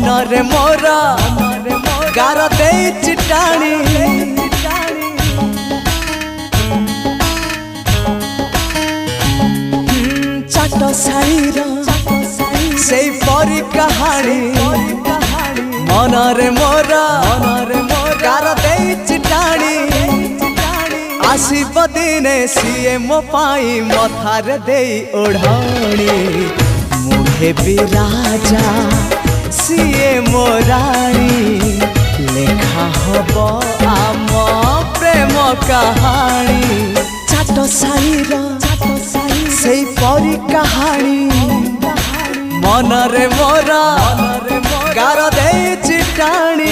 मनरे मोरा गार दे चिटाणी चाट शाढ़ीर से परी कहानी मनरे मोरा गार दे चिटाणी आसीब दिने सीए मो पाई मथार दे ओढ़ाणी मुहे भी राजा सीए मो रानी लेखा हब आम प्रेम कहानी चाट शाढ़ीर से परी कहानी मनरे मोरा गार दे चिटाणी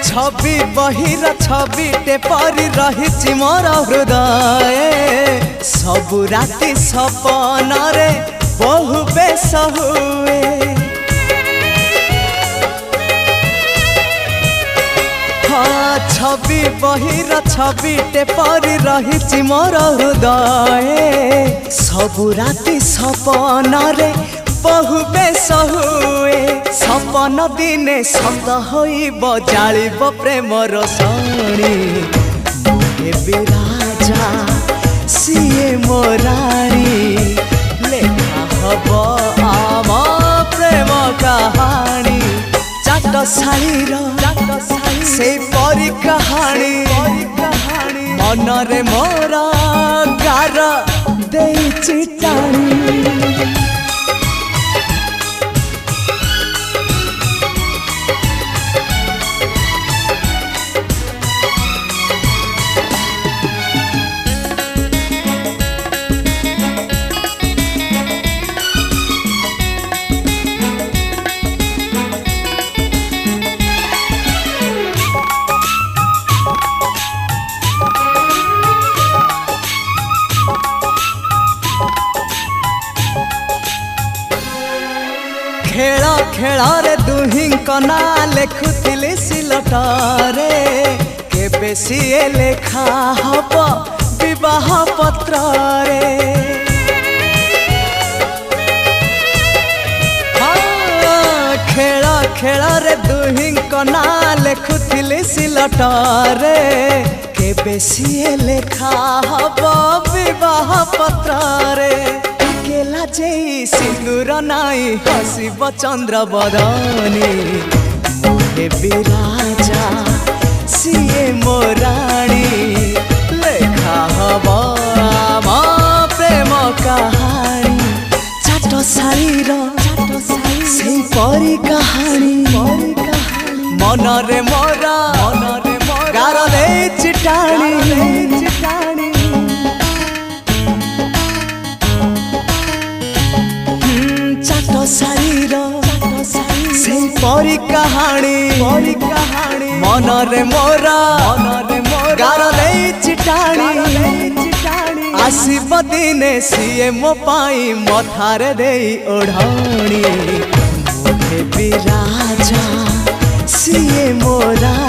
छवि बहिर छविटे परी रही मोर हृदय सबु राति सपन रे बहु बेस हुए हाँ छवि बहिर छविटे परी रही मोर हृदय सबु राति सपन रे बहु बेस हुए सपन दिने सत होइब जालिब प्रेम रसणी मुहे बिराजा सीए मो रानी लेखा हब आम प्रेम कहानी चाट शाढ़ीर से परी कहानी मनरे मोरा गार दे चिटाणी खेल खेल रे दुहिंक ना लेखुथिली सिलटरे केबे सीए लेखा हब विवाह पत्र रे खेल खेल रे दुहिंक ना लेखुथिली सिलटरे केबे सीए लेखा हब विवाह पत्र रे केला जेई सिंदूर नाई हसीब चंद्र बदनी मुहे बिराजा सीए मो रानी लेखा हब आम प्रेम कहानी चाट शाढ़ीर से परी कहानी मनरे मोरा गार दे चिटाणी शाढ़ीर से परी कहानी मनरे मोरा गार दे चिटाणी आसीब दिने सीए मो पाई मथार दे ओढ़ाणी मुहे बिराजा सीए मो रानी।